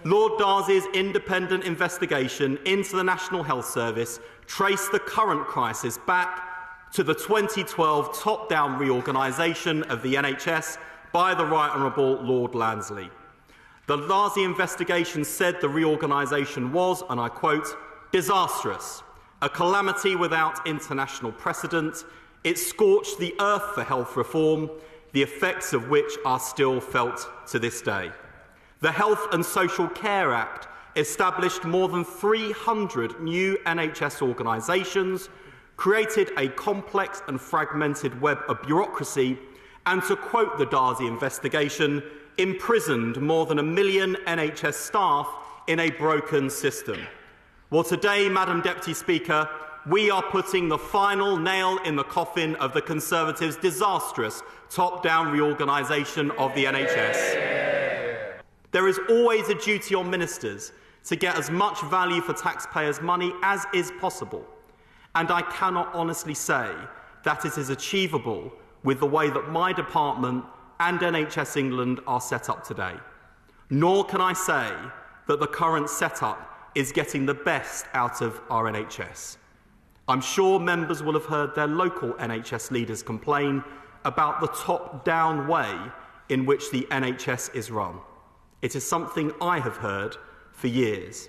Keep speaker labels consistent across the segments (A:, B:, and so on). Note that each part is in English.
A: Lord Darcy's independent investigation into the National Health Service traced the current crisis back to the 2012 top-down reorganisation of the NHS by the Right Honourable Lord Lansley. The Darcy investigation said the reorganisation was, and I quote, disastrous, a calamity without international precedent. It scorched the earth for health reform, the effects of which are still felt to this day. The Health and Social Care Act established more than 300 new NHS organisations, created a complex and fragmented web of bureaucracy, and, to quote the Darcy investigation, imprisoned more than 1 million NHS staff in a broken system. Well, today, Madam Deputy Speaker, we are putting the final nail in the coffin of the Conservatives' disastrous top-down reorganisation of the NHS. There is always a duty on ministers to get as much value for taxpayers' money as is possible, and I cannot honestly say that it is achievable with the way that my department and NHS England are set up today. Nor can I say that the current setup is getting the best out of our NHS. I'm sure members will have heard their local NHS leaders complain about the top-down way in which the NHS is run. It is something I have heard for years.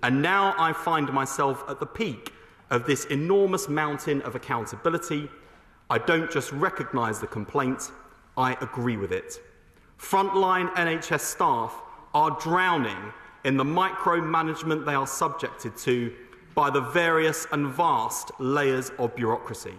A: And now I find myself at the peak of this enormous mountain of accountability. I don't just recognise the complaint, I agree with it. Frontline NHS staff are drowning in the micromanagement they are subjected to by the various and vast layers of bureaucracy.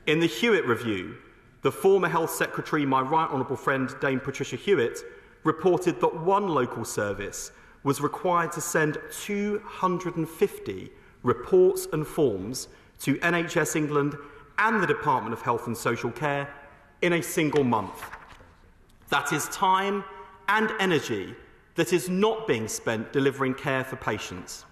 A: In the Hewitt Review, the former Health Secretary, my right honourable friend Dame Patricia Hewitt, reported that one local service was required to send 250 reports and forms to NHS England and the Department of Health and Social Care in a single month. That is time and energy that is not being spent delivering care for patients.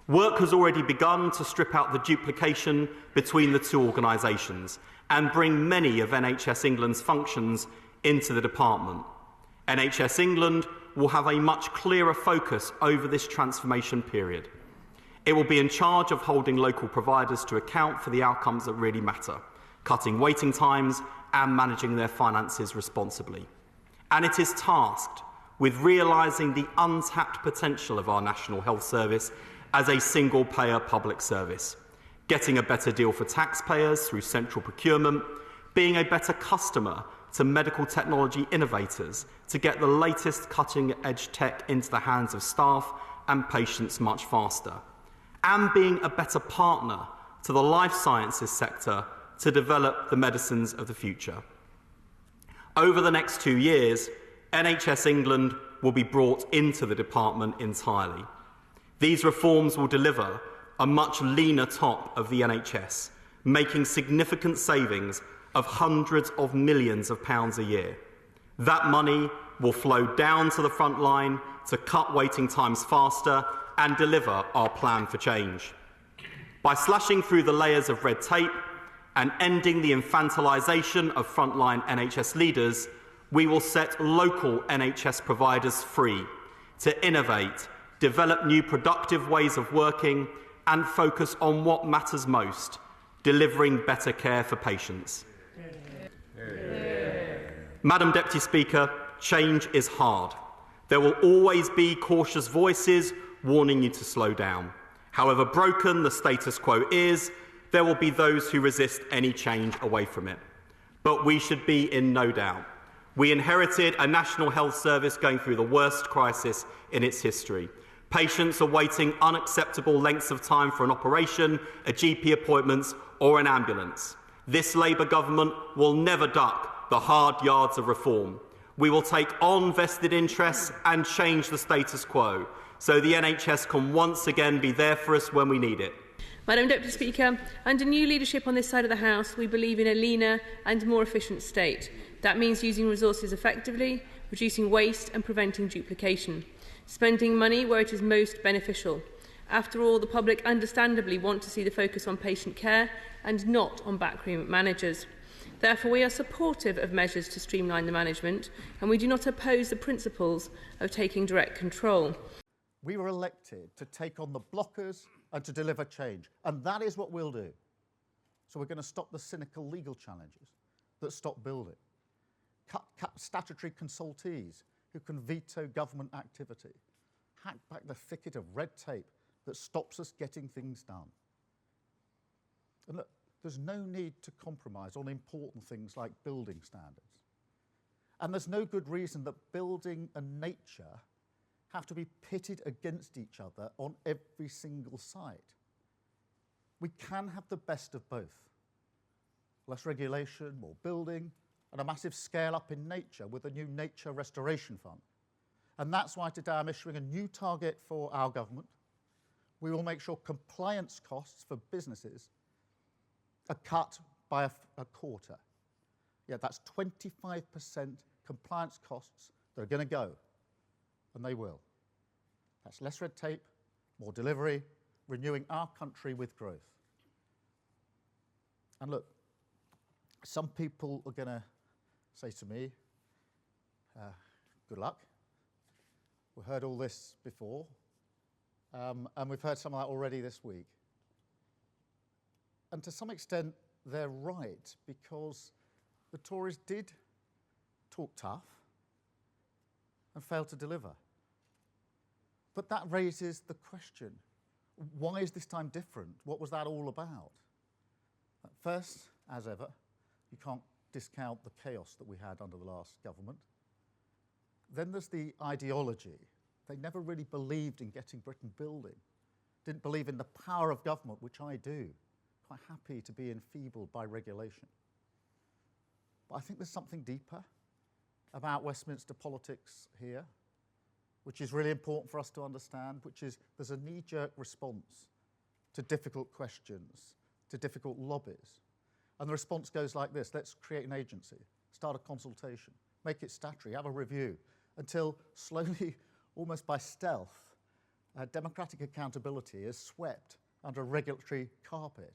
A: Work has already begun to strip out the duplication between the two organisations and bring many of NHS England's functions into the department. NHS England will have a much clearer focus over this transformation period. It will be in charge of holding local providers to account for the outcomes that really matter, cutting waiting times and managing their finances responsibly. And it is tasked with realising the untapped potential of our National Health Service as a single-payer public service, getting a better deal for taxpayers through central procurement, being a better customer to medical technology innovators to get the latest cutting-edge tech into the hands of staff and patients much faster, and being a better partner to the life sciences sector to develop the medicines of the future. Over the next 2 years, NHS England will be brought into the department entirely. These reforms will deliver a much leaner top of the NHS, making significant savings of hundreds of millions of pounds a year. That money will flow down to the front line to cut waiting times faster and deliver our plan for change. By slashing through the layers of red tape and ending the infantilisation of frontline NHS leaders, we will set local NHS providers free to innovate, develop new productive ways of working and focus on what matters most, delivering better care for patients. Madam Deputy Speaker, change is hard. There will always be cautious voices warning you to slow down. However broken the status quo is, there will be those who resist any change away from it. But we should be in no doubt. We inherited a National Health Service going through the worst crisis in its history. Patients are waiting unacceptable lengths of time for an operation, a GP appointment or an ambulance. This Labour government will never duck the hard yards of reform. We will take on vested interests and change the status quo so the NHS can once again be there for us when we need it.
B: Madam Deputy Speaker, under new leadership on this side of the House, we believe in a leaner and more efficient state. That means using resources effectively, reducing waste and preventing duplication, spending money where it is most beneficial. After all, the public understandably want to see the focus on patient care and not on backroom managers. Therefore, we are supportive of measures to streamline the management, and we do not oppose the principles of taking direct control.
C: We were elected to take on the blockers and to deliver change, and that is what we'll do. So we're going to stop the cynical legal challenges that stop building, cut statutory consultees who can veto government activity, hack back the thicket of red tape that stops us getting things done. And look, there's no need to compromise on important things like building standards. And there's no good reason that building and nature have to be pitted against each other on every single site. We can have the best of both. Less regulation, more building, and a massive scale up in nature with a new nature restoration fund. And that's why today I'm issuing a new target for our government. We will make sure compliance costs for businesses are cut by a quarter. Yeah, that's 25% compliance costs that are going to go, and they will. That's less red tape, more delivery, renewing our country with growth. And look, some people are going to say to me, good luck. We've heard all this before, and we've heard some of that already this week. And to some extent, they're right, because the Tories did talk tough and failed to deliver. But that raises the question, why is this time different? What was that all about? First, as ever, you can't discount the chaos that we had under the last government. Then there's the ideology. They never really believed in getting Britain building, didn't believe in the power of government, which I do. Quite happy to be enfeebled by regulation. But I think there's something deeper about Westminster politics here, which is really important for us to understand, which is there's a knee-jerk response to difficult questions, to difficult lobbies. And the response goes like this: let's create an agency, start a consultation, make it statutory, have a review, until slowly, almost by stealth, democratic accountability is swept under a regulatory carpet.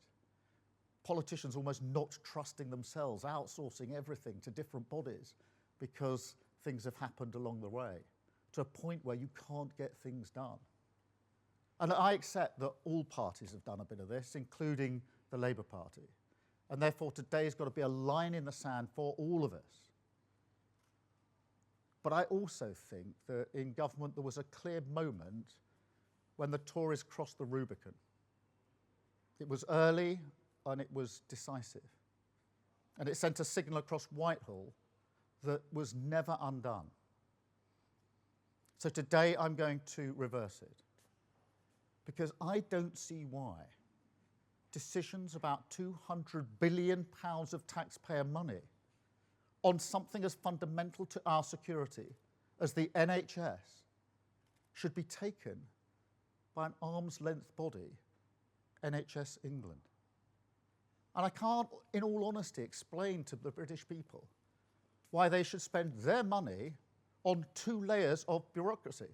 C: Politicians almost not trusting themselves, outsourcing everything to different bodies because things have happened along the way, to a point where you can't get things done. And I accept that all parties have done a bit of this, including the Labour Party. And therefore today's got to be a line in the sand for all of us. But I also think that in government there was a clear moment when the Tories crossed the Rubicon. It was early and it was decisive. And it sent a signal across Whitehall that was never undone. So today I'm going to reverse it, because I don't see why decisions about £200 billion of taxpayer money on something as fundamental to our security as the NHS should be taken by an arm's length body, NHS England. And I can't, in all honesty, explain to the British people why they should spend their money on 2 layers of bureaucracy.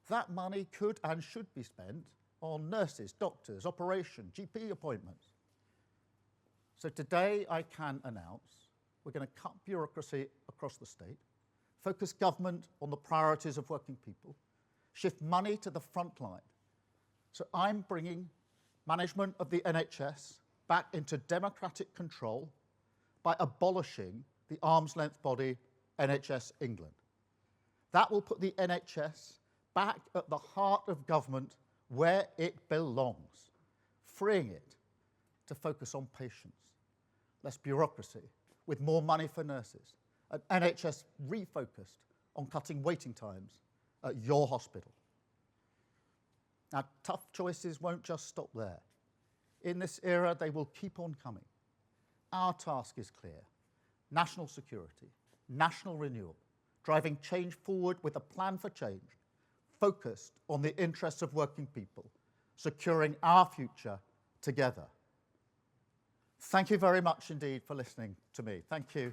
C: That money could and should be spent on nurses, doctors, operation, GP appointments. So today I can announce we're going to cut bureaucracy across the state, focus government on the priorities of working people, shift money to the front line. So I'm bringing management of the NHS back into democratic control by abolishing the arm's length body NHS England. That will put the NHS back at the heart of government where it belongs, freeing it to focus on patients, less bureaucracy, with more money for nurses, an NHS refocused on cutting waiting times at your hospital. Now, tough choices won't just stop there. In this era, they will keep on coming. Our task is clear: national security, national renewal, driving change forward with a plan for change, focused on the interests of working people, securing our future together. Thank you very much indeed for listening to me. Thank you.